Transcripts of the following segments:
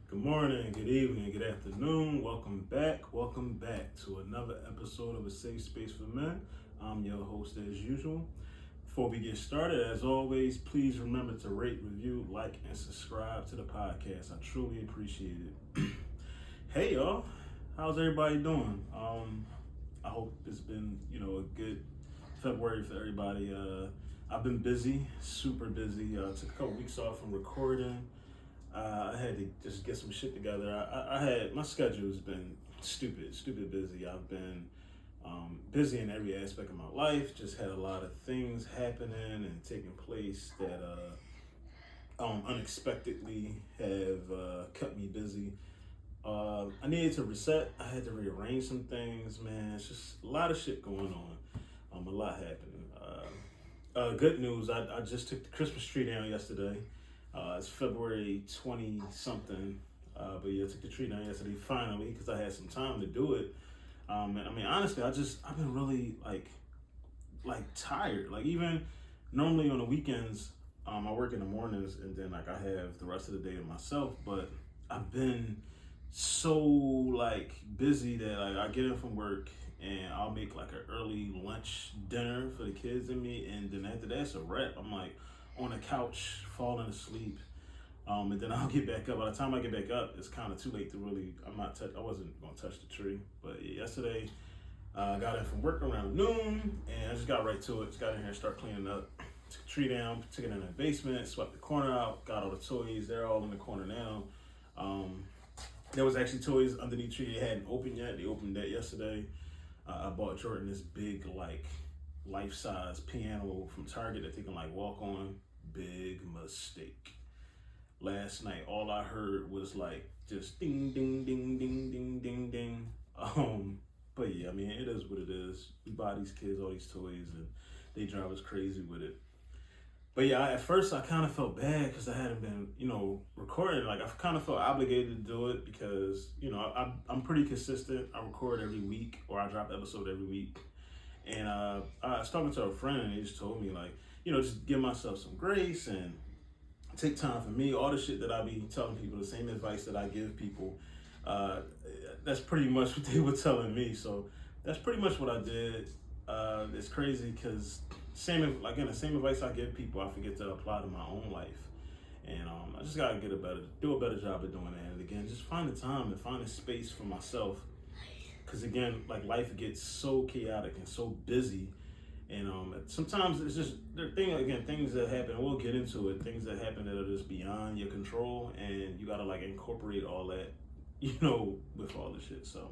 Good morning, good evening, good afternoon. Welcome back to another episode of A Safe Space for Men. I'm your host as usual. Before we get started, as always, please remember to rate, review, like, and subscribe to the podcast. I truly appreciate it. Hey y'all, how's everybody doing? I hope it's been, a good February for everybody. I've been busy, super busy. Took a couple weeks off from recording. I had to just get some shit together. I had my schedule's been stupid busy. I've been busy in every aspect of my life. Just had a lot of things happening and taking place that unexpectedly have kept me busy. I needed to reset. I had to rearrange some things, man. It's just a lot of shit going on. A lot happening. Good news, I just took the Christmas tree down yesterday. It's February 20 something. But yeah, I took the tree down yesterday finally because I had some time to do it. And I mean, honestly, I've been really like tired. Like even normally on the weekends, I work in the mornings and then like I have the rest of the day to myself. But I've been so like busy that like I get in from work and I'll make like an early lunch dinner for the kids and me, and then after that's a wrap. I'm like on the couch falling asleep, and then I'll get back up. By the time I get back up, it's kind of too late to really. I wasn't gonna touch the tree, but yeah, yesterday I got in from work around noon, and I just got right to it. Just got in here and started cleaning up. Took the tree down, took it in the basement, swept the corner out, got all the toys. They're all in the corner now. There was actually toys underneath the tree they hadn't opened yet. They opened that yesterday. I bought Jordan this big, like, life-size piano from Target that they can, like, walk on. Big mistake. Last night, all I heard was, like, just ding, ding, ding, ding, ding, ding, ding. But yeah, I mean, it is what it is. We buy these kids all these toys, and they drive us crazy with it. But yeah, at first I kind of felt bad because I hadn't been, recording. Like I kind of felt obligated to do it because, I'm pretty consistent. I record every week or I drop an episode every week. And I was talking to a friend and he just told me like, just give myself some grace and take time for me. All the shit that I be telling people, the same advice that I give people, that's pretty much what they were telling me. So that's pretty much what I did. It's crazy because the same advice I give people, I forget to apply to my own life, and I just gotta do a better job of doing that. And again, just find the time and find a space for myself, because again, like life gets so chaotic and so busy, and sometimes it's just things that happen. We'll get into it. Things that happen that are just beyond your control, and you gotta like incorporate all that, with all the shit. So.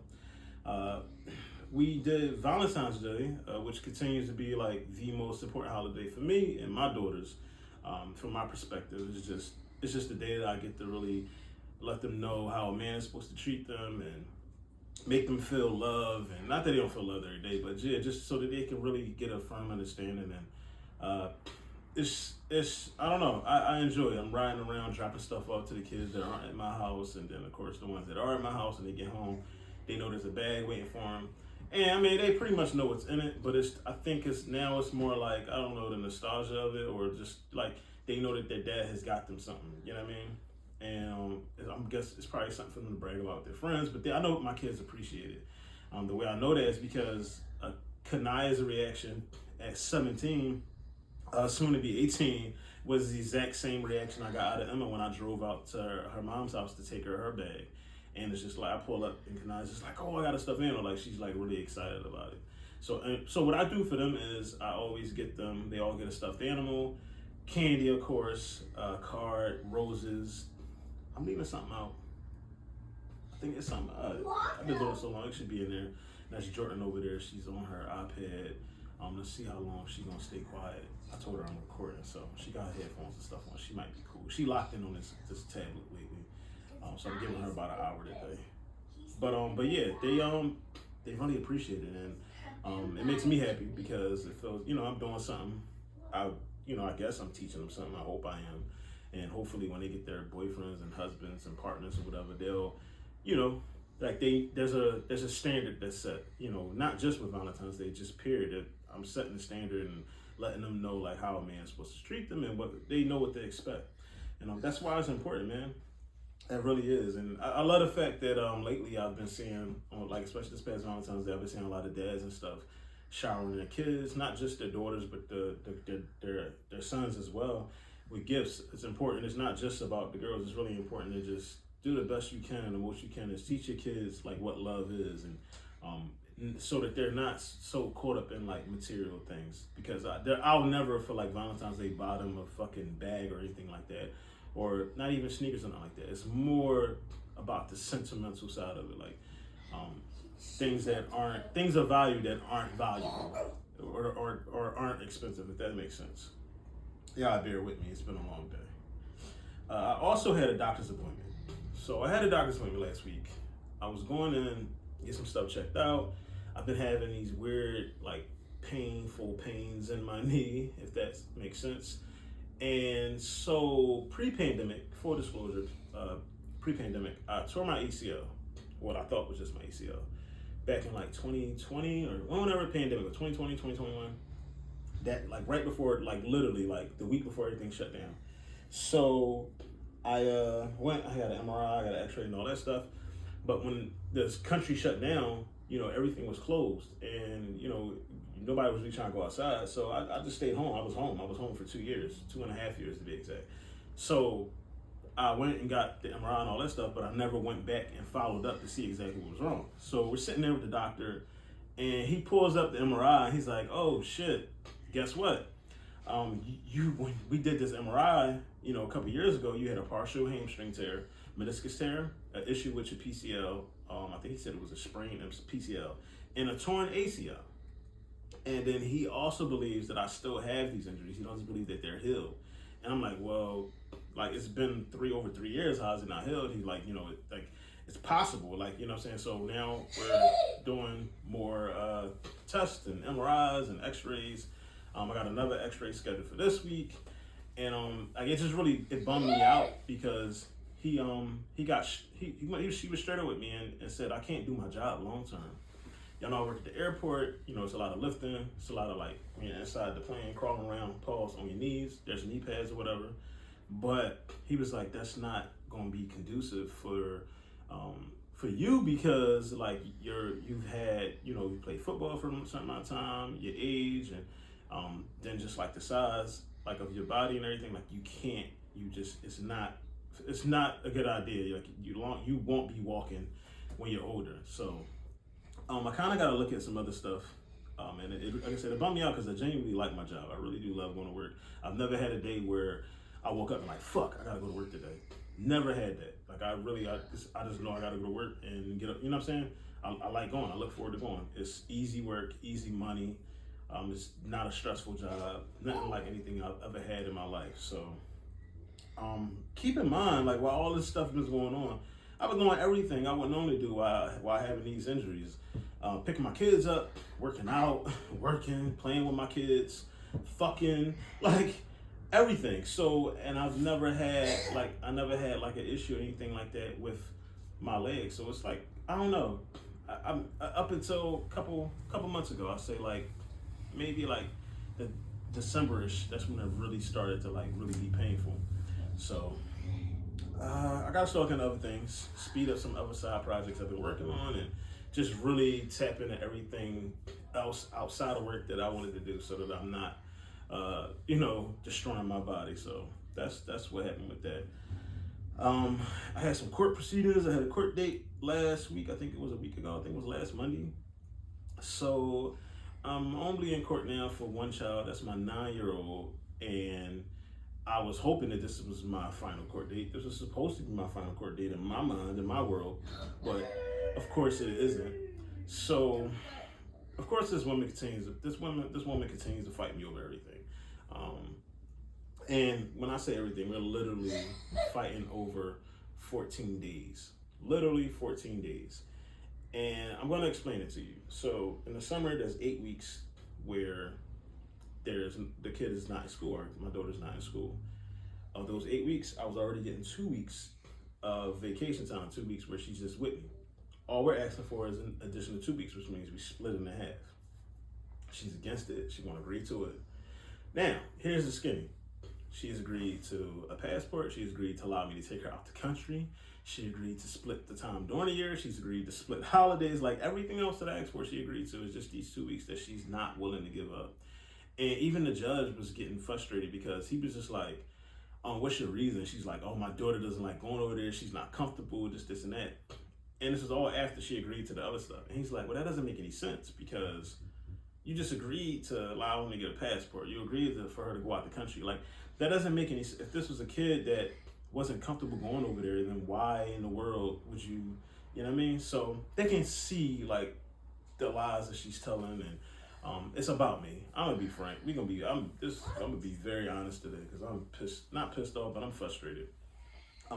We did Valentine's Day, which continues to be like the most important holiday for me and my daughters. From my perspective, it's just the day that I get to really let them know how a man is supposed to treat them and make them feel love, and not that they don't feel love every day, but yeah, just so that they can really get a firm understanding. And it's I don't know, I enjoy it. I'm riding around dropping stuff off to the kids that aren't at my house, and then of course the ones that are at my house and they get home, they know there's a bag waiting for them. And I mean, they pretty much know what's in it, but I think it's more like, I don't know, the nostalgia of it, or just like they know that their dad has got them something, you know what I mean? And I guess it's probably something for them to brag about with their friends, but I know my kids appreciate it. The way I know that is because Kanaya's reaction at 17, soon to be 18, was the exact same reaction I got out of Emma when I drove out to her mom's house to take her bag. And it's just like I pull up and Kanaya's just like, oh, I got a stuffed animal. Like she's like really excited about it. So what I do for them is I always get them. They all get a stuffed animal, candy, of course, card, roses. I'm leaving something out. I think it's something. I've been doing it so long. It should be in there. That's Jordan over there. She's on her iPad. Let's see how long she's gonna stay quiet. I told her I'm recording, so she got headphones and stuff on. She might be cool. She locked in on this tablet lately. So I'm giving her about an hour today. But yeah, they really appreciate it, and it makes me happy because it feels, I'm doing something. I guess I'm teaching them something. I hope I am, and hopefully when they get their boyfriends and husbands and partners or whatever, they'll, like there's a standard that's set. Not just with Valentine's Day, just period. That I'm setting the standard and letting them know like how a man's supposed to treat them and what they know what they expect. That's why it's important, man. It really is, and I love the fact that lately I've been seeing, like especially this past Valentine's Day, I've been seeing a lot of dads and stuff showering their kids, not just their daughters, but their sons as well, with gifts. It's important. It's not just about the girls. It's really important to just do the best you can, the most you can, is teach your kids like what love is, and so that they're not so caught up in like material things. Because I'll never feel like Valentine's Day buy them a fucking bag or anything like that, or not even sneakers or nothing like that. It's more about the sentimental side of it, like things of value that aren't valuable or aren't expensive, if that makes sense. Yeah, bear with me. It's been a long day. I also had a doctor's appointment. So I had a doctor's appointment last week. I was going in, get some stuff checked out. I've been having these weird, like, painful pains in my knee, if that makes sense. And so pre-pandemic, full disclosure, pre-pandemic, I tore my ACL, what I thought was just my ACL, back in like 2020 or whenever the pandemic was, 2020, 2021. That like right before, like literally like the week before everything shut down. So I went, I had an MRI, I got an x-ray and all that stuff. But when this country shut down, everything was closed, and nobody was really trying to go outside. So I just stayed home. I was home for 2 years, 2.5 years to be exact. So I went and got the MRI and all that stuff, but I never went back and followed up to see exactly what was wrong. So we're sitting there with the doctor, and he pulls up the MRI, and he's like, "Oh shit, guess what? When we did this MRI, a couple years ago, you had a partial hamstring tear, meniscus tear, an issue with your PCL. I think he said it was a sprain, it was PCL, and a torn ACL. And then he also believes that I still have these injuries. He doesn't believe that they're healed." And I'm like, well, like it's been over 3 years. How is it not healed? He's like, like it's possible. Like, you know what I'm saying? So now we're doing more tests and MRIs and X-rays. I got another X-ray scheduled for this week, and like it bummed me out because he was straight up with me and said I can't do my job long term. Y'all know I work at the airport. It's a lot of lifting. It's a lot of like inside the plane, crawling around, pause on your knees. There's knee pads or whatever. But he was like, that's not going to be conducive for you because like you've had you played football for a certain amount of time, your age, and then just like the size like of your body and everything, like it's not a good idea. Like you won't be walking when you're older. So I kind of got to look at some other stuff. And like I said, it bummed me out because I genuinely like my job. I really do love going to work. I've never had a day where I woke up and like, fuck, I gotta go to work today. Never had that. Like I just know I gotta go to work and get up. You know what I'm saying? I like going. I look forward to going. It's easy work, easy money. It's not a stressful job. Nothing like anything I've ever had in my life. So keep in mind, like while all this stuff was going on, I was doing everything I would normally do while having these injuries. Picking my kids up, working out, playing with my kids, fucking, like everything. So, and I've never had like an issue or anything like that with my legs. So it's like, I don't know. I'm up until a couple months ago, I say like maybe like the December-ish, that's when it really started to like really be painful. So I gotta start looking at other things, speed up some other side projects I've been working on, and just really tap into everything else outside of work that I wanted to do, so that I'm not, destroying my body. So that's what happened with that. I had some court proceedings. I had a court date last week. I think it was a week ago. I think it was last Monday. So I'm only in court now for one child. That's my 9-year-old, and I was hoping that this was my final court date. This was supposed to be my final court date in my mind, in my world, but of course it isn't. So, of course, this woman continues to fight me over everything. And when I say everything, we're literally fighting over 14 days. Literally 14 days. And I'm going to explain it to you. So, in the summer, there's 8 weeks where the kid is not in school, or my daughter's not in school. Of those 8 weeks, I was already getting 2 weeks of vacation time, 2 weeks where she's just with me. All we're asking for is an additional 2 weeks, which means we split it in half. She's against it. She won't agree to it. Now, here's the skinny. She has agreed to a passport. She has agreed to allow me to take her out the country. She agreed to split the time during the year. She's agreed to split holidays. Like everything else that I asked for, she agreed to. It's just these 2 weeks that she's not willing to give up. And even the judge was getting frustrated because he was just like, what's your reason? She's like, oh, my daughter doesn't like going over there. She's not comfortable, just this and that. And this is all after she agreed to the other stuff. And he's like, well, that doesn't make any sense because you just agreed to allow him to get a passport. You agreed for her to go out the country. Like, that doesn't make any sense. If this was a kid that wasn't comfortable going over there, then why in the world would you know what I mean? So they can see, like, the lies that she's telling, and it's about me. I'm gonna be frank. I'm gonna be very honest today because I'm not pissed off, but I'm frustrated.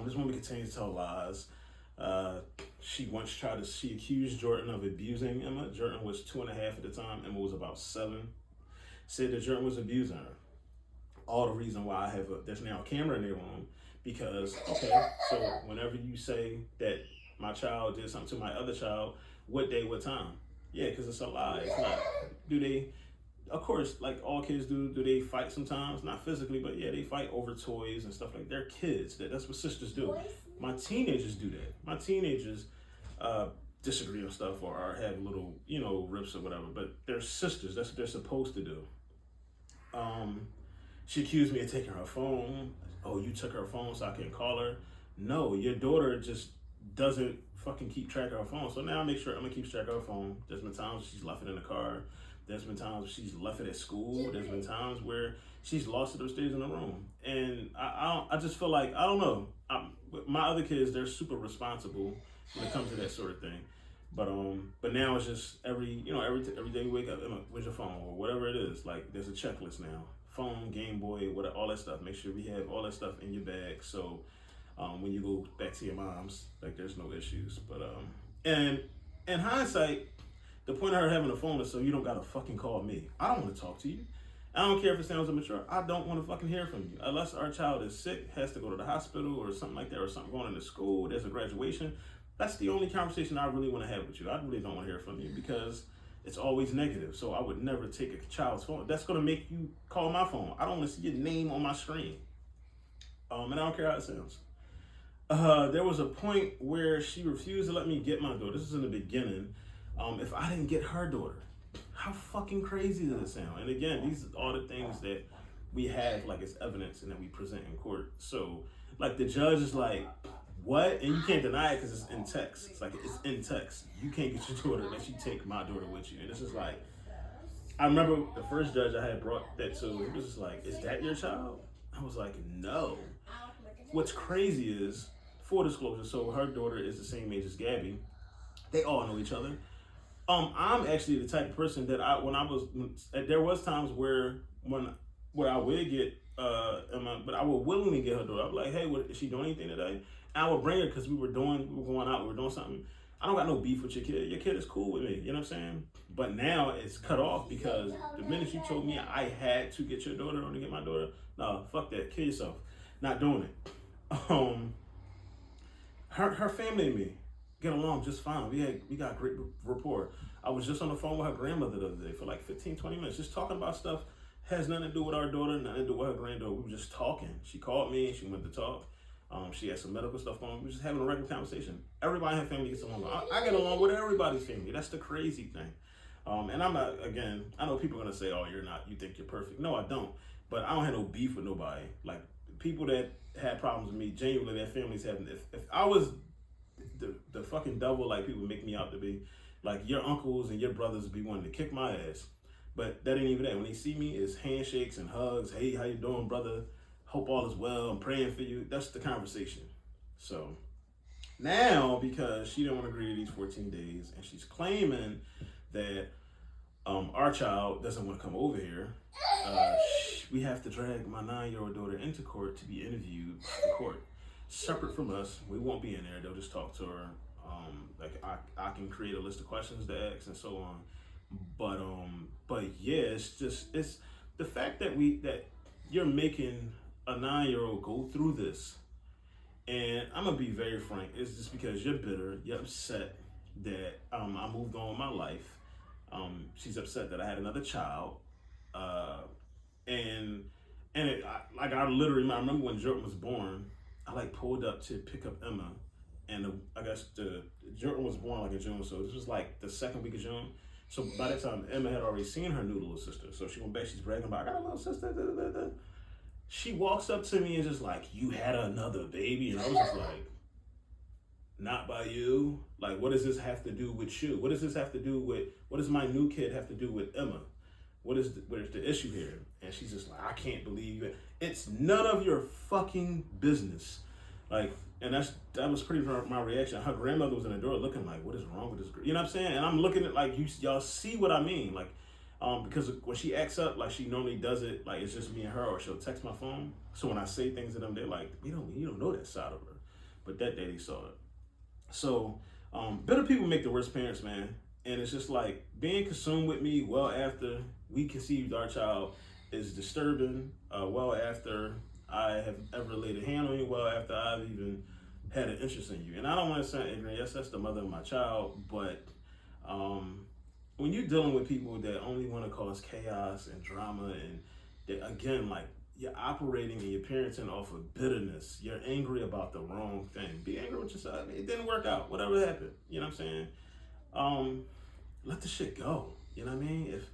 This woman continues to tell lies. She accused Jordan of abusing Emma. Jordan was 2.5 at the time. Emma was about 7. Said that Jordan was abusing her. All the reason why there's now a camera in their room because, okay, so whenever you say that my child did something to my other child, what day, what time? Yeah, because it's a lie. It's not. Do they, of course, like all kids do they fight sometimes? Not physically, but yeah, they fight over toys and stuff like that. They're kids. That's what sisters do. My teenagers do that. My teenagers disagree on stuff or have little, rips or whatever, but they're sisters. That's what they're supposed to do. She accused me of taking her phone. Oh, you took her phone so I can call her? No, your daughter just doesn't fucking keep track of her phone. So now I make sure Emma keeps track of her phone. There's been times she's left it in the car. There's been times where she's left it at school. There's been times where she's lost it upstairs in the room. And I just feel like, I don't know. My other kids, they're super responsible when it comes to that sort of thing. But now it's just every day you wake up, Emma, where's your phone or whatever it is. Like there's a checklist now. Phone, Game Boy, all that stuff. Make sure we have all that stuff in your bag. So when you go back to your mom's, like there's no issues. But and in hindsight, the point of her having a phone is so you don't gotta fucking call me. I don't want to talk to you. I don't care if it sounds immature. I don't want to fucking hear from you. Unless our child is sick, has to go to the hospital or something like that, or something going into school, there's a graduation. That's the only conversation I really want to have with you. I really don't want to hear from you because it's always negative. So I would never take a child's phone. That's going to make you call my phone. I don't want to see your name on my screen. And I don't care how it sounds. There was a point where she refused to let me get my daughter. This was in the beginning. If I didn't get her daughter, how fucking crazy does it sound? And again, these are all the things that we have like as evidence and that we present in court. So like the judge is like, what? And you can't deny it because it's in text. It's like, it's in text. You can't get your daughter unless you take my daughter with you. And it's just like, I remember the first judge I had brought that to, he was just like, is that your child? I was like, no. What's crazy is, full disclosure, so her daughter is the same age as Gabby. They all know each other. I'm actually the type of person that there was times where I would get, but I would willingly get her daughter. I'd be like, hey, is she doing anything today? And I would bring her because we were going out, we were doing something. I don't got no beef with your kid. Your kid is cool with me, you know what I'm saying? But now it's cut off because the minute you told me I had to get your daughter or to get my daughter, no, fuck that, kill yourself. Not doing it. Her family and me get along just fine. We got great rapport. I was just on the phone with her grandmother the other day for like 15, 20 minutes, just talking about stuff. Has nothing to do with our daughter, nothing to do with her granddaughter. We were just talking. She called me and she went to talk. She had some medical stuff going on. We were just having a regular conversation. Everybody in her family gets along. I get along with everybody's family. That's the crazy thing. And I'm not, again, I know people are going to say, oh, you think you're perfect. No, I don't. But I don't have no beef with nobody. Like, people that had problems with me, genuinely, their families having, if I was the fucking devil like people make me out to be, like your uncles and your brothers would be wanting to kick my ass. But that ain't even that. When they see me, it's handshakes and hugs. Hey, how you doing, brother? Hope all is well. I'm praying for you. That's the conversation. So now, because she didn't want to agree to these 14 days, and she's claiming that our child doesn't want to come over here, we have to drag my 9-year-old daughter into court to be interviewed by the court. Separate from us, we won't be in there. They'll just talk to her. Like I can create a list of questions to ask and so on. But yeah, it's the fact that you're making a 9-year-old go through this. And I'm gonna be very frank. It's just because you're bitter. You're upset that I moved on with my life. She's upset that I had another child. I remember when Jordan was born. I pulled up to pick up Emma and I guess the Jordan was born like in June, so this was like the second week of June. So by that time, Emma had already seen her new little sister. So she went back. She's bragging about, I got a little sister. Da, da, da, da. She walks up to me and just like, you had another baby, and I was just like, not by you. Like, what does this have to do with you? What does this have to do with? What does my new kid have to do with Emma? What is the issue here? And she's just like, I can't believe it. It's none of your fucking business. Like, and that was pretty much my reaction. Her grandmother was in the door looking like, what is wrong with this girl? You know what I'm saying? And I'm looking at like, y'all see what I mean? Like, because when she acts up, like she normally does it, like it's just me and her, or she'll text my phone. So when I say things to them, they're like, you don't know that side of her. But that day they saw it. So better people make the worst parents, man. And it's just like being consumed with me well after we conceived our child is disturbing. Well after I have ever laid a hand on you, well after I've even had an interest in you. And I don't want to sound ignorant. Yes, that's the mother of my child, but when you're dealing with people that only want to cause chaos and drama, and that, again, like you're operating and you're parenting off of bitterness, you're angry about the wrong thing. Be angry with yourself. It didn't work out. Whatever happened, you know what I'm saying? Let the shit go. You know what I mean? If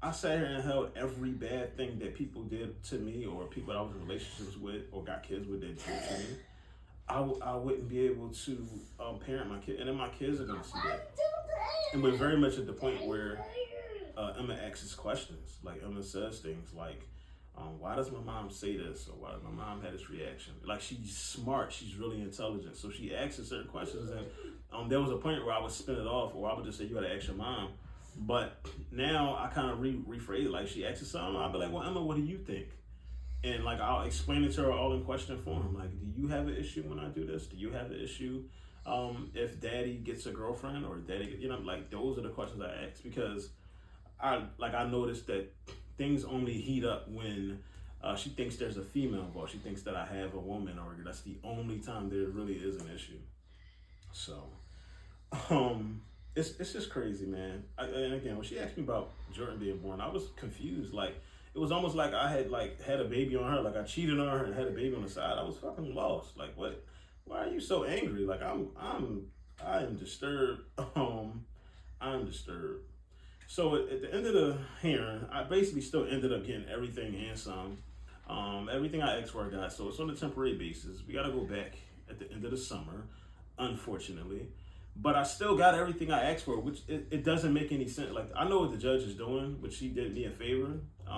I sat here and held every bad thing that people did to me, or people I was in relationships with or got kids with that did to me, I wouldn't be able to parent my kid, and then my kids are gonna see that. And we're very much at the point where Emma asks questions. Like Emma says things like, why does my mom say this? Or why does my mom have this reaction? Like she's smart, she's really intelligent. So she asks certain questions, and there was a point where I would spin it off, or I would just say, you gotta ask your mom. But now I kind of rephrase it. Like she asks something, I'll be like, well, Emma, what do you think? And like I'll explain it to her all in question form. Like, do you have an issue when I do this? Do you have an issue if daddy gets a girlfriend, or daddy, you know, like those are the questions I ask, because I noticed that things only heat up when she thinks there's a female involved. She thinks that I have a woman, or that's the only time there really is an issue. So, it's just crazy, man. And again, when she asked me about Jordan being born, I was confused. Like, it was almost like I had a baby on her. Like I cheated on her and had a baby on the side. I was fucking lost. Like, what? Why are you so angry? Like I am disturbed. I'm disturbed. So at the end of the hearing, I basically still ended up getting everything and some. Everything I asked for, I got. So it's on a temporary basis. We got to go back at the end of the summer, unfortunately. But I still got everything I asked for, which it doesn't make any sense. Like, I know what the judge is doing, but she did me a favor.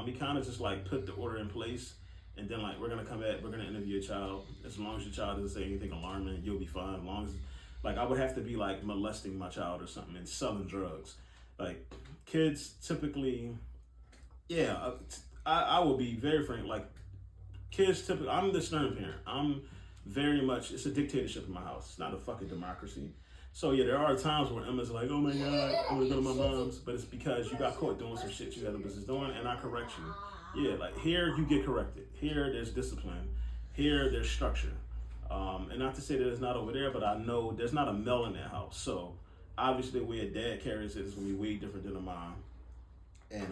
He kind of just like put the order in place, and then like, we're going to come back, we're going to interview your child. As long as your child doesn't say anything alarming, you'll be fine. As long as, like, I would have to be like molesting my child or something and selling drugs. Like, kids typically, yeah, I will be very frank. Like, kids typically, I'm the stern parent. I'm very much, it's a dictatorship in my house. It's not a fucking democracy. So yeah, there are times where Emma's like, oh my God, I want to go to my mom's. But it's because you got caught doing some shit you had no business doing, and I correct you. Yeah, like here you get corrected. Here there's discipline. Here there's structure. And not to say that it's not over there, but I know there's not a male in that house. So obviously the way a dad carries it is going to be way different than a mom. And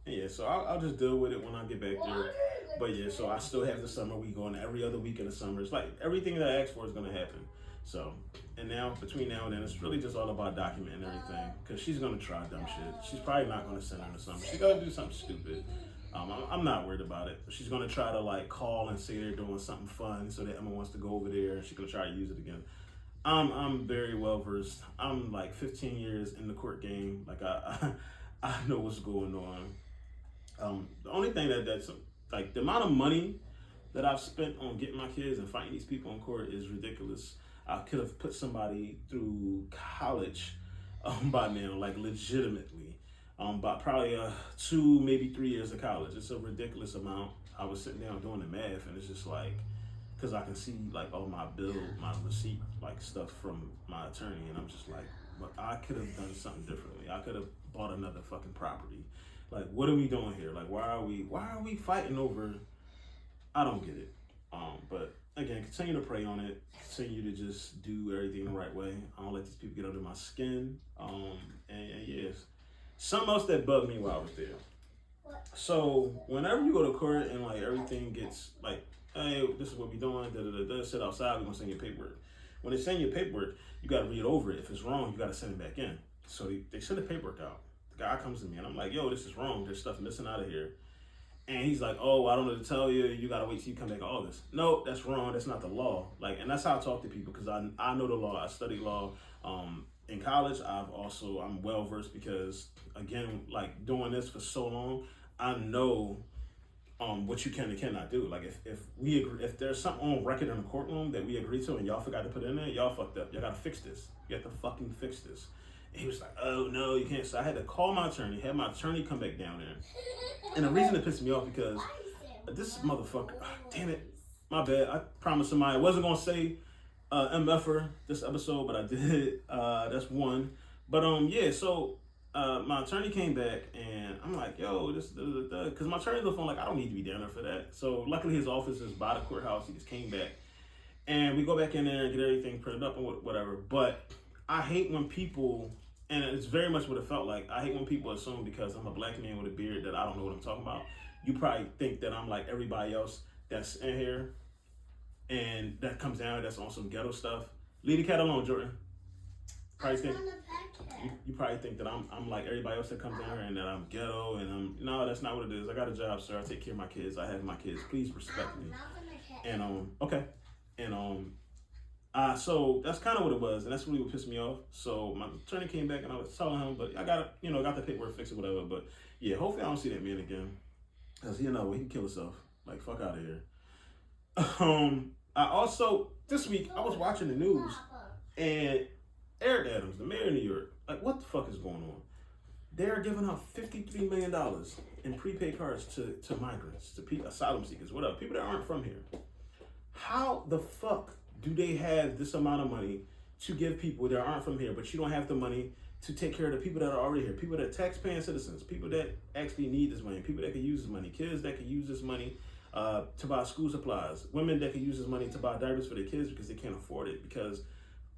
yeah, so I'll just deal with it when I get back there. But yeah, so I still have the summer. We going every other week in the summer. It's like everything that I asked for is going to happen. So, and now, between now and then, it's really just all about documenting everything. Because she's going to try dumb shit. She's probably not going to send her in the summer. She's going to do something stupid. I'm not worried about it. She's going to try to, like, call and say they're doing something fun so that Emma wants to go over there, and she's going to try to use it again. I'm very well versed. I'm, like, 15 years in the court game. Like, I know what's going on. The only thing that's, like, the amount of money that I've spent on getting my kids and fighting these people in court is ridiculous. I could have put somebody through college by now, like legitimately, by probably 2, maybe 3 years of college. It's a ridiculous amount. I was sitting down doing the math, and it's just like, because I can see like all my bill, my receipt, like stuff from my attorney, and I'm just like, but I could have done something differently. I could have bought another fucking property. Like, what are we doing here? Like, why are we fighting over? I don't get it. But again, continue to pray on it. Continue to just do everything the right way. I don't let these people get under my skin. And yes, something else that bugged me while I was there. So whenever you go to court and like everything gets like, hey, this is what we doing, sit outside, we're gonna send you paperwork. When they send you paperwork, you got to read over it. If it's wrong, you got to send it back in. So they send the paperwork out. The guy comes to me and I'm like, yo, this is wrong. There's stuff missing out of here. And he's like, oh, I don't know to tell you. You got to wait till you come back in August. No, that's wrong. That's not the law. Like, and that's how I talk to people because I know the law. I study law. In college, I'm well versed because, again, like doing this for so long, I know what you can and cannot do. Like if we agree, if there's something on record in the courtroom that we agree to and y'all forgot to put it in there, y'all fucked up. Y'all gotta fix this. You have to fucking fix this. And he was like, oh no, you can't. So I had to call my attorney, have my attorney come back down there. And the reason it pissed me off because this motherfucker, damn it, my bad. I promised somebody I wasn't gonna say MFer this episode, but I did. That's one. But yeah, so my attorney came back and I'm like, yo, this because my attorney's on the phone like I don't need to be down there for that. So luckily his office is by the courthouse. He just came back and we go back in there and get everything printed up and whatever. But I hate when people, and it's very much what it felt like, I hate when people assume because I'm a black man with a beard that I don't know what I'm talking about. You probably think that I'm like everybody else that's in here and that comes down that's on some ghetto stuff. Leave the cat alone, Jordan. You probably think that I'm like everybody else that comes down here and that I'm ghetto and no, that's not what it is. I got a job, sir. I take care of my kids. I have my kids. Please respect me. And okay. And so that's kind of what it was, and that's really what pissed me off. So my attorney came back and I was telling him, but I got the paperwork fixed or whatever. But yeah, hopefully I don't see that man again, cause he can kill himself. Like fuck out of here. I also this week I was watching the news and Eric Adams, the mayor of New York, like what the fuck is going on? They're giving out $53 million in prepaid cards to migrants, to asylum seekers, whatever, people that aren't from here. How the fuck do they have this amount of money to give people that aren't from here, but you don't have the money to take care of the people that are already here, people that are tax-paying citizens, people that actually need this money, people that can use this money, kids that can use this money to buy school supplies, women that can use this money to buy diapers for their kids because they can't afford it because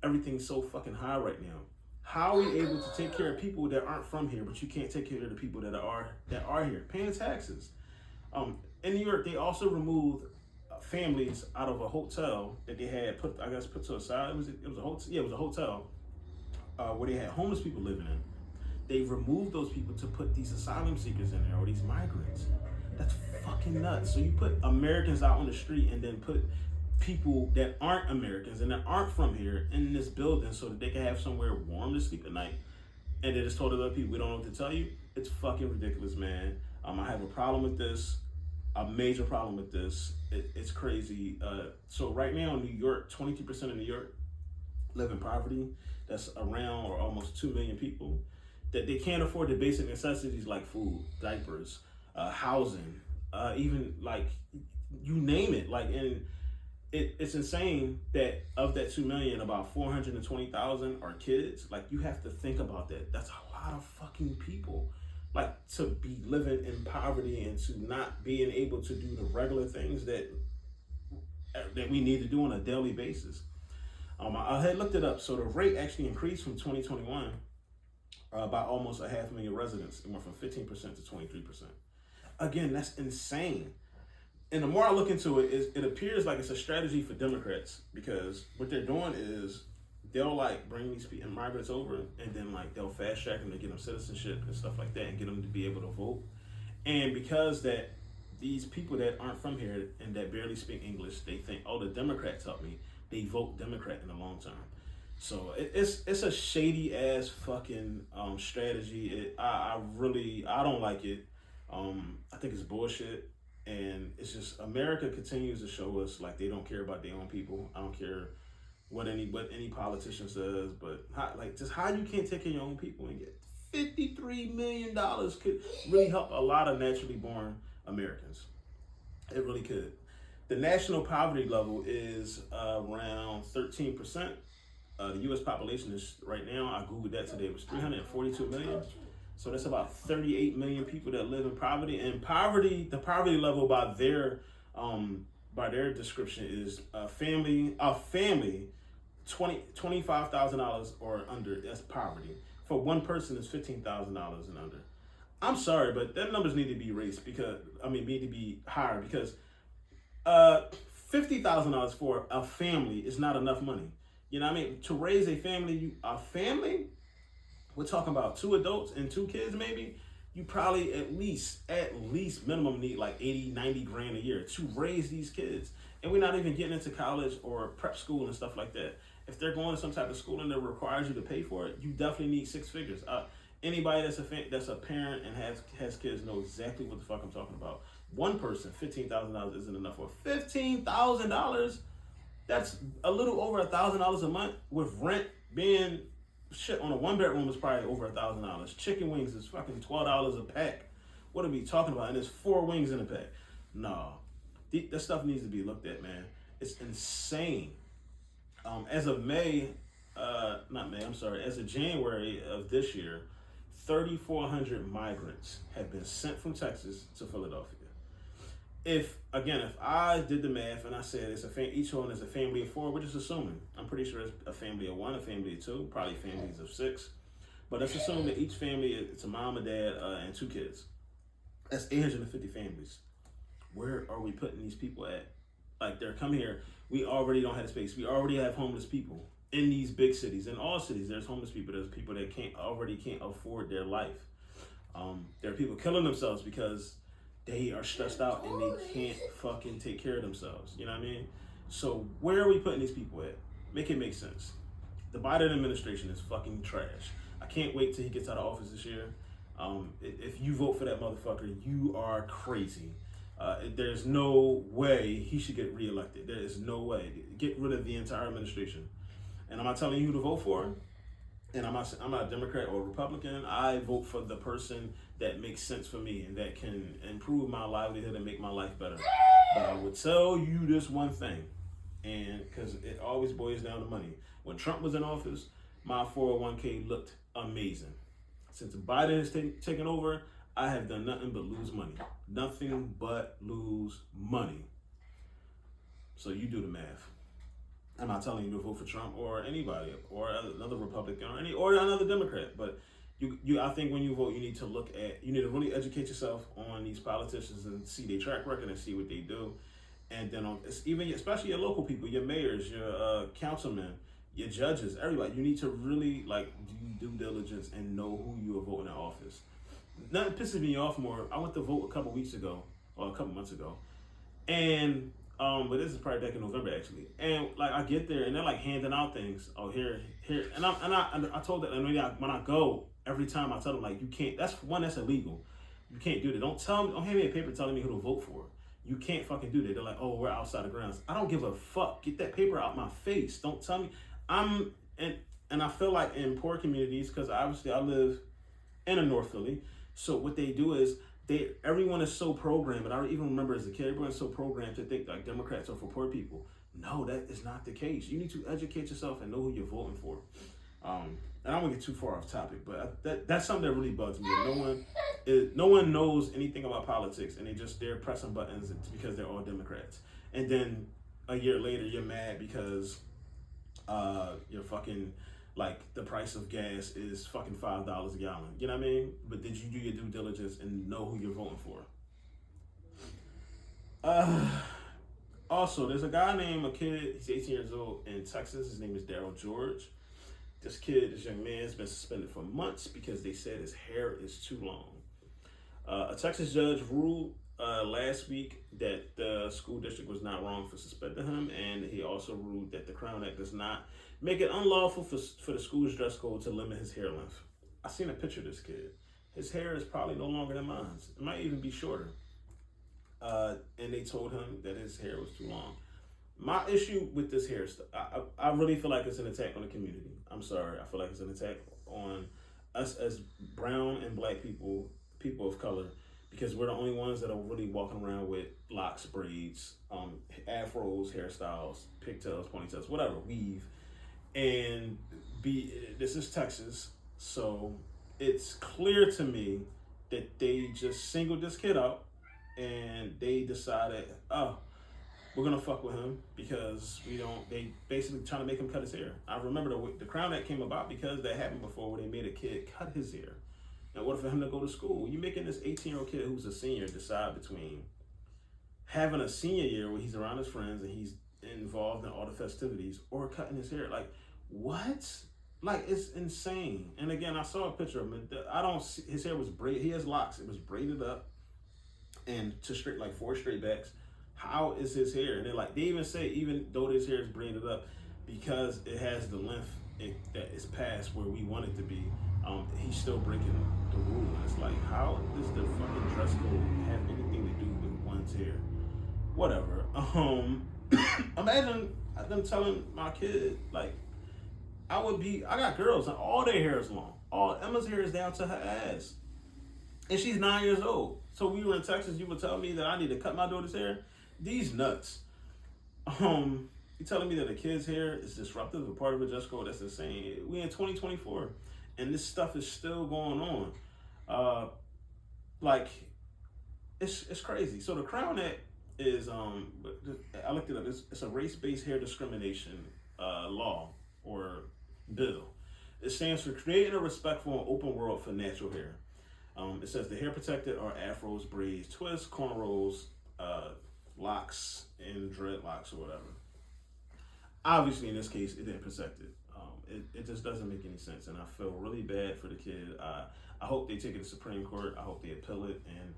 everything's so fucking high right now. How are we able to take care of people that aren't from here, but you can't take care of the people that are here, paying taxes? In New York, they also removed families out of a hotel that they had put to a side. It was a hotel. Yeah, it was a hotel where they had homeless people living in. They removed those people to put these asylum seekers in there or these migrants. That's fucking nuts. So you put Americans out on the street and then put people that aren't Americans and that aren't from here in this building so that they can have somewhere warm to sleep at night. And they just told other people, we don't know what to tell you. It's fucking ridiculous, man. I have a problem with this, a major problem with this. It's crazy. So right now in New York, 22% of New York live in poverty. That's around or almost 2 million people that they can't afford the basic necessities like food, diapers, housing, even like you name it. Like, and it's insane that of that 2 million, about 420,000 are kids. Like, you have to think about that. That's a lot of fucking people. Like, to be living in poverty and to not being able to do the regular things that we need to do on a daily basis. I had looked it up. So the rate actually increased from 2021 by almost 500,000 residents. It went from 15% to 23%. Again, that's insane. And the more I look into it, it appears like it's a strategy for Democrats because what they're doing is they'll like bring these migrants over and then like they'll fast track them to get them citizenship and stuff like that and get them to be able to vote. And because that these people that aren't from here and that barely speak English, they think, oh, the Democrats help me. They vote Democrat in the long term. So it's a shady ass fucking strategy. I don't like it. I think it's bullshit. And it's just America continues to show us like they don't care about their own people. I don't care what any politician says, but how you can't take care of your own people and get $53 million could really help a lot of naturally born Americans. It really could. The national poverty level is around 13%. The U.S. population is right now, I Googled that today, it was 342 million. So that's about 38 million people that live in poverty. And the poverty level by their description is a family $25,000 or under. That's poverty. For one person, it's $15,000 and under. I'm sorry, but that numbers need to be raised need to be higher because $50,000 for a family is not enough money. You know what I mean? To raise a family, we're talking about 2 adults and 2 kids maybe. You probably at least minimum need like 80, 90 grand a year to raise these kids. And we're not even getting into college or prep school and stuff like that. If they're going to some type of schooling that requires you to pay for it, you definitely need 6 figures. Anybody that's a parent and has kids know exactly what the fuck I'm talking about. One person, $15,000 isn't enough for $15,000. That's a little over $1,000 a month, with rent being shit on a 1-bedroom is probably over $1,000. Chicken wings is fucking $12 a pack. What are we talking about? And there's 4 wings in a pack. No, that stuff needs to be looked at, man. It's insane. As of as of January of this year, 3,400 migrants have been sent from Texas to Philadelphia. If I did the math and I said each one is a family of 4, we're just assuming. I'm pretty sure it's a family of 1, a family of 2, probably families of 6. But let's assume that each family, it's a mom, a dad, and 2 kids. That's 850 families. Where are we putting these people at? Like, they're coming here. We already don't have space. We already have homeless people in these big cities. In all cities, there's homeless people. There's people that can't afford their life. There are people killing themselves because they are stressed out and they can't fucking take care of themselves. You know what I mean? So where are we putting these people at? Make it make sense. The Biden administration is fucking trash. I can't wait till he gets out of office this year. If you vote for that motherfucker, you are crazy. There's no way he should get reelected. There is no way. Get rid of the entire administration. And I'm not telling you who to vote for. And I'm not a Democrat or Republican. I vote for the person that makes sense for me and that can improve my livelihood and make my life better. But I would tell you this one thing, and because it always boils down to money. When Trump was in office, my 401k looked amazing. Since Biden has taken over, I have done nothing but lose money. Nothing but lose money. So you do the math. I'm not telling you to vote for Trump or anybody or another Republican or another Democrat, but I think when you vote, you need to really educate yourself on these politicians and see their track record and see what they do. And then especially your local people, your mayors, your councilmen, your judges, everybody, you need to really do due diligence and know who you are voting in office. Nothing pisses me off more. I went to vote a couple months ago, and but this is probably back in November actually. And I get there and they're handing out things. Oh, here, and I told that when I go every time I tell them you can't. That's illegal. You can't do that. Don't hand me a paper telling me who to vote for. You can't fucking do that. They're like, oh, we're outside the grounds. I don't give a fuck. Get that paper out my face. Don't tell me. And I feel like in poor communities, because obviously I live in a North Philly. So what they do is everyone is so programmed, and I even remember as a kid, everyone is so programmed to think Democrats are for poor people. No, that is not the case. You need to educate yourself and know who you're voting for. And I don't want to get too far off topic, but that's something that really bugs me. No one knows anything about politics, and they're pressing buttons because they're all Democrats. And then a year later, you're mad because you're fucking the price of gas is fucking $5 a gallon. You know what I mean? But did you do your due diligence and know who you're voting for? Also, there's a kid, he's 18 years old in Texas. His name is Daryl George. This young man has been suspended for months because they said his hair is too long. A Texas judge ruled last week that the school district was not wrong for suspending him, and he also ruled that the Crown Act does not make it unlawful for the school's dress code to limit his hair length. I seen a picture of this kid. His hair is probably no longer than mine. It might even be shorter. And they told him that his hair was too long. My issue with this hair stuff, I really feel like it's an attack on the community. I'm sorry. I feel like it's an attack on us as brown and black people of color, because we're the only ones that are really walking around with locks, braids, afros, hairstyles, pigtails, ponytails, whatever, weave. And this is Texas, so it's clear to me that they just singled this kid out and they decided, oh, we're gonna fuck with him because they basically trying to make him cut his hair. I remember the Crown Act came about because that happened before, where they made a kid cut his hair. In order for him to go to school, you're making this 18-year-old kid who's a senior decide between having a senior year where he's around his friends and he's involved in all the festivities, or cutting his hair. What? Like, it's insane. And again, I saw a picture of him. I don't see, his hair was braided. He has locks. It was braided up and to straight, like 4 straight backs. How is his hair? And they're like, they even say, even though his hair is braided up, because it has the length that is past where we want it to be, he's still breaking the rule. And it's like, how does the fucking dress code have anything to do with one's hair? Whatever. Imagine them telling my kid, like, I got girls and all their hair is long. All Emma's hair is down to her ass. And she's 9 years old. So we were in Texas, you would tell me that I need to cut my daughter's hair? These nuts. You telling me that a kid's hair is disruptive, a part of a dress code? That's insane. We in 2024 and this stuff is still going on. Like, it's crazy. So the Crown Act is, I looked it up, it's a race-based hair discrimination law or bill. It stands for creating a respectful and open world for natural hair. It says the hair protected are afros, braids, twists, cornrows, locks, and dreadlocks or whatever. Obviously, in this case, it didn't protect it. It just doesn't make any sense, and I feel really bad for the kid. I hope they take it to Supreme Court. I hope they appeal it and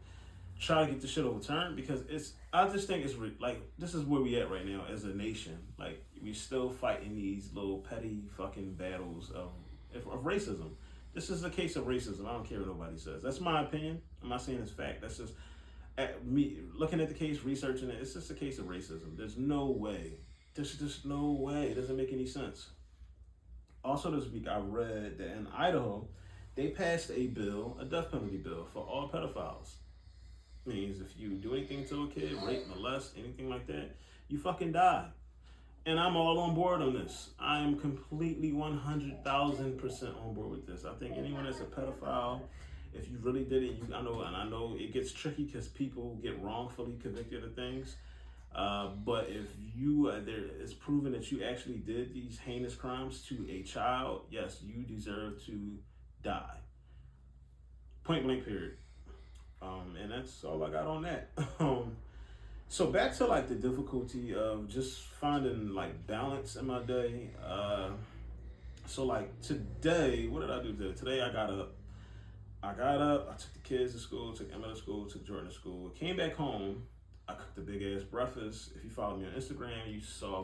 try to get the shit overturned, because I just think it's like, this is where we at right now as a nation. Like, we still fighting these little petty fucking battles of racism. This is a case of racism. I don't care what nobody says. That's my opinion. I'm not saying it's fact. That's just me looking at the case, researching it. It's just a case of racism. There's no way. There's just no way. It doesn't make any sense. Also this week, I read that in Idaho, they passed a bill, a death penalty bill for all pedophiles. Means if you do anything to a kid, rape, molest, anything like that, you fucking die. And I'm all on board on this. I am completely 100,000% on board with this. I think anyone that's a pedophile, if you really did it, I know it gets tricky because people get wrongfully convicted of things. But if it's proven that you actually did these heinous crimes to a child, yes, you deserve to die. Point blank, period. And that's all I got on that. So back to like the difficulty of just finding like balance in my day. So like today, what did I do today? Today I got up, I took the kids to school, took Emma to school, took Jordan to school, came back home, I cooked a big ass breakfast. If you follow me on Instagram, you saw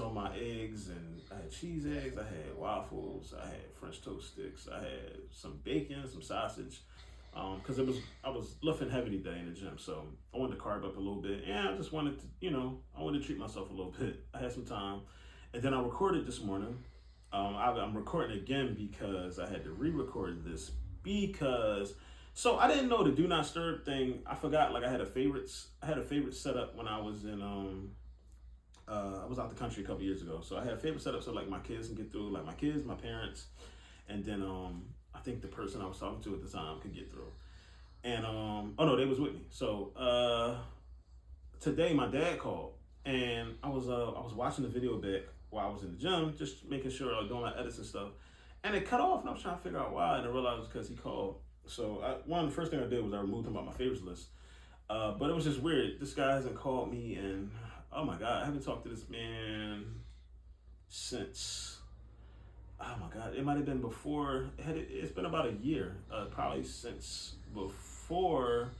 my eggs, and I had cheese eggs, I had waffles, I had French toast sticks, I had some bacon, some sausage. Because I was lifting heavy today in the gym, so I wanted to carb up a little bit, and I just wanted to, I wanted to treat myself a little bit. I had some time, and then I recorded this morning. I'm recording again because I had to re-record this so I didn't know the do not disturb thing. I forgot, like I had a favorite set up when I was in I was out the country a couple years ago, so I had a favorite setup so like my kids can get through, like my kids, my parents, and then I think the person I was talking to at the time could get through. And oh no, they was with me. So today my dad called, and I was watching the video back while I was in the gym, just making sure I was doing my edits and stuff. And it cut off, and I was trying to figure out why, and I realized it was because he called. So one of the first thing I did was I removed him out my favorites list. But it was just weird. This guy hasn't called me, and oh my God, I haven't talked to this man since, oh my God, it might have been before, it's been about a year, probably since before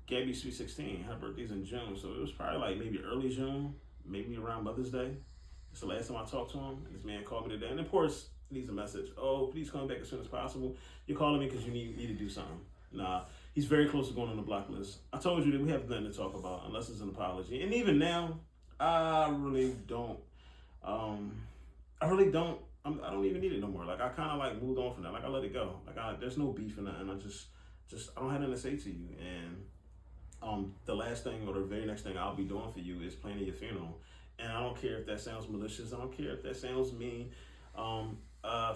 Gabby's Sweet 16. Her birthday's in June, so it was probably like maybe early June, maybe around Mother's Day. It's the last time I talked to him, and this man called me today, and of course, leaves a message. Oh, please come back as soon as possible. You're calling me because you need to do something. Nah, he's very close to going on the block list. I told you that we have nothing to talk about unless it's an apology. And even now, I really don't. I don't even need it no more. Like I kind of like moved on from that. Like I let it go. Like there's no beef in that, and I just I don't have nothing to say to you. And the last thing or the very next thing I'll be doing for you is planning your funeral. And I don't care if that sounds malicious. I don't care if that sounds mean.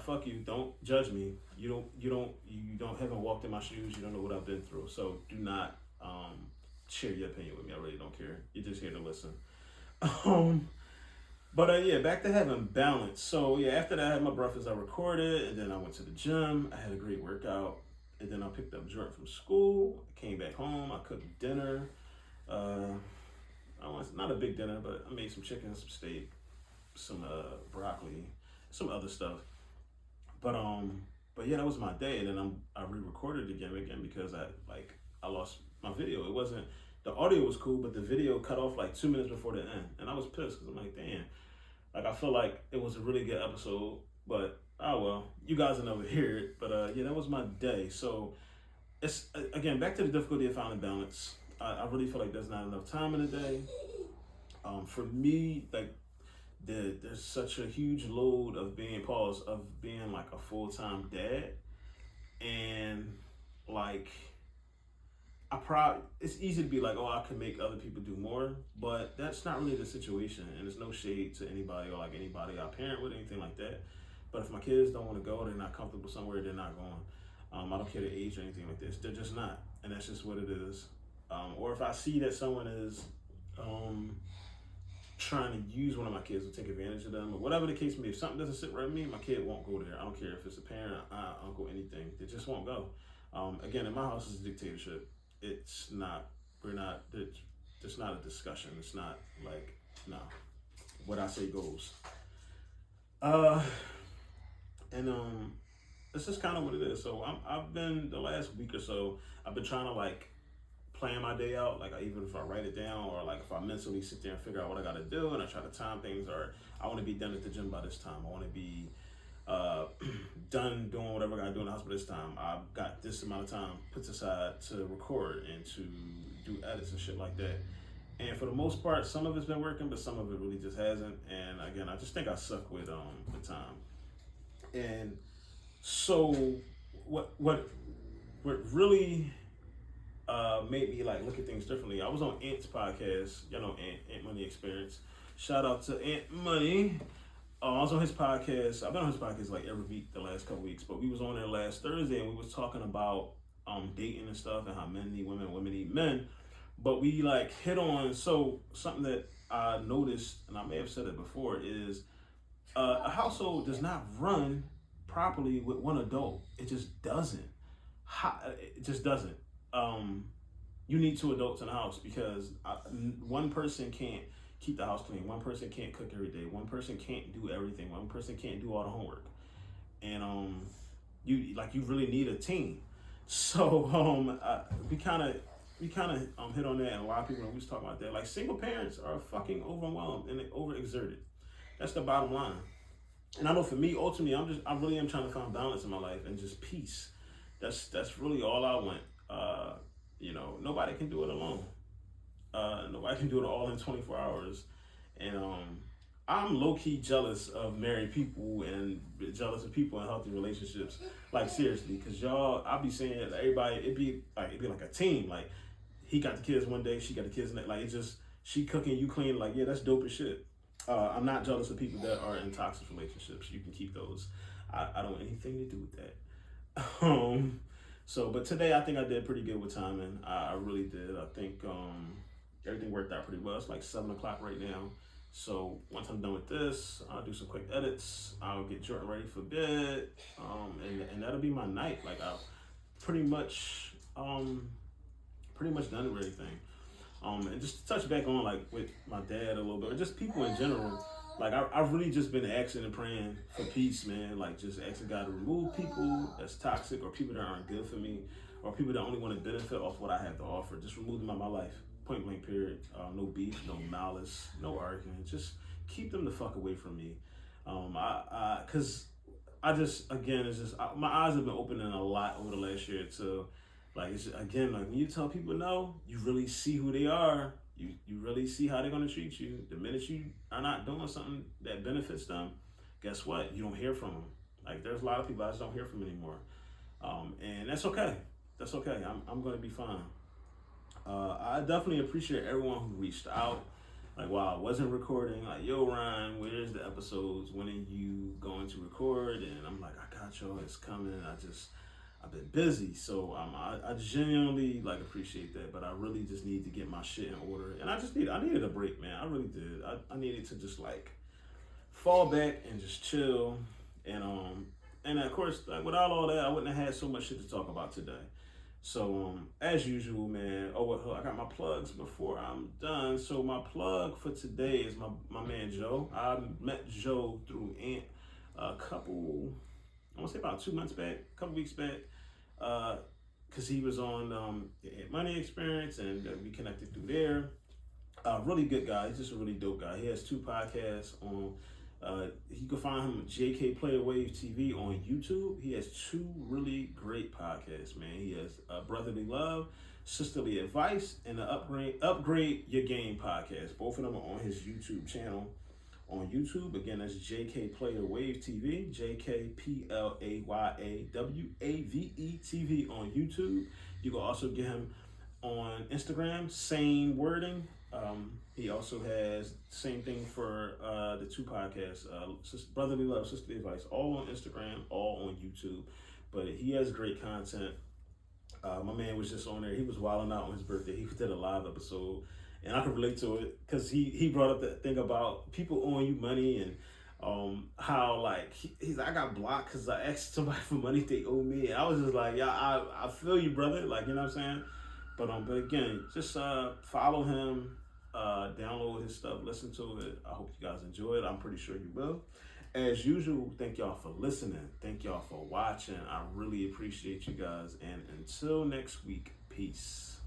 Fuck you. Don't judge me. You haven't walked in my shoes. You don't know what I've been through. So do not share your opinion with me. I really don't care. You're just here to listen. But yeah, back to having balance. So yeah, after that I had my breakfast, I recorded, and then I went to the gym. I had a great workout, and then I picked up Jordan from school. I came back home. I cooked dinner. Not a big dinner, but I made some chicken, some steak, some broccoli, some other stuff. But yeah, that was my day, and then I re-recorded it again because I lost my video. It wasn't the audio was cool, but the video cut off like 2 minutes before the end, and I was pissed because I'm like, damn, like I feel like it was a really good episode, but oh well, you guys will never hear it. But yeah, that was my day. So it's again back to the difficulty of finding balance. I really feel like there's not enough time in the day. For me, like there's such a huge load of being like a full-time dad, and like it's easy to be like, oh, I can make other people do more, but that's not really the situation, and there's no shade to anybody or like anybody I parent with, anything like that. But if my kids don't want to go, they're not comfortable somewhere, they're not going. I don't care the age or anything like this, they're just not, and that's just what it is. Or if I see that someone is trying to use one of my kids to take advantage of them or whatever the case may be, if something doesn't sit right with me, my kid won't go there. I don't care if it's a parent, aunt, uncle, anything. They just won't go. Again, in my house, it's a dictatorship. It's not. It's not a discussion. It's not like no. What I say goes. And it's just kind of what it is. So I've been the last week or so. I've been trying to like plan my day out, like even if I write it down or like if I mentally sit there and figure out what I got to do, and I try to time things, or I want to be done at the gym by this time, I want to be done doing whatever I got to do in the house by this time, I've got this amount of time put aside to record and to do edits and shit like that. And for the most part, some of it's been working, but some of it really just hasn't. And again, I just think I suck with time. And so what really made me like look at things differently. I was on Ant's podcast, Ant Money Experience. Shout out to Ant Money. I was on his podcast. I've been on his podcast like every week the last couple weeks, but we was on there last Thursday and we was talking about dating and stuff and how men need women, women need men. But we like hit on something that I noticed, and I may have said it before, is a household does not run properly with one adult. It just doesn't. It just doesn't. You need two adults in the house because one person can't keep the house clean. One person can't cook every day. One person can't do everything. One person can't do all the homework. And you really need a team. So we kind of hit on that, and a lot of people we was talking about that. Like single parents are fucking overwhelmed and overexerted. That's the bottom line. And I know for me, ultimately, I really am trying to find balance in my life and just peace. That's really all I want. Nobody can do it alone. Nobody can do it all in 24 hours. And I'm low-key jealous of married people and jealous of people in healthy relationships. Like seriously, because I'll be saying that everybody, it'd be like a team. Like he got the kids one day, she got the kids next. Like it's just she cooking, you clean. Like yeah, that's dope as shit. I'm not jealous of people that are in toxic relationships. You can keep those. I don't want anything to do with that. But today I think I did pretty good with timing. I really did. I think everything worked out pretty well. It's like 7:00 right now. So once I'm done with this, I'll do some quick edits. I'll get Jordan ready for bed, and that'll be my night. Like I've pretty much done everything. And just to touch back on like with my dad a little bit, or just people in general. Like I've really just been asking and praying for peace, man. Like just asking God to remove people that's toxic or people that aren't good for me, or people that only want to benefit off what I have to offer. Just remove them out of my life. Point blank period. No beef, no malice, no arguing. Just keep them the fuck away from me. Cause my eyes have been opening a lot over the last year to like, it's again, like when you tell people no, you really see who they are. You really see how they're gonna treat you. The minute you are not doing something that benefits them, guess what? You don't hear from them. Like there's a lot of people I just don't hear from anymore. And that's okay. That's okay. I'm gonna be fine. I definitely appreciate everyone who reached out. Like while I wasn't recording, like, yo Ryan, where's the episodes? When are you going to record? And I'm like, I got y'all, it's coming. I've been busy, so I genuinely like appreciate that, but I really just need to get my shit in order, and I needed a break, man. I really did. I needed to just like fall back and just chill, and of course, like without all that, I wouldn't have had so much shit to talk about today. So as usual, man. I got my plugs before I'm done. So my plug for today is my man Joe. I met Joe through Ant. a couple, I want to say about 2 months back, a couple weeks back, because he was on Money Experience, and we connected through there. Really good guy. He's just a really dope guy. He has 2 podcasts on. You can find him at JK Player Wave TV on YouTube. He has 2 really great podcasts, man. He has Brotherly Love, Sisterly Advice, and the Upgrade Your Game podcast. Both of them are on his YouTube channel. On YouTube, again, that's JK Player Wave TV, JKPLAYAWAVE TV on YouTube. You can also get him on Instagram, same wording. He also has same thing for the 2 podcasts, Brotherly Love, Sisterly Advice, all on Instagram, all on YouTube. But he has great content. My man was just on there. He was wilding out on his birthday. He did a live episode, and I can relate to it because he brought up that thing about people owing you money, and how like he's I got blocked because I asked somebody for money they owe me. And I was just like, yeah, I feel you, brother. Like, you know what I'm saying? But again, just follow him, download his stuff, listen to it. I hope you guys enjoy it. I'm pretty sure you will. As usual, thank y'all for listening. Thank y'all for watching. I really appreciate you guys. And until next week, peace.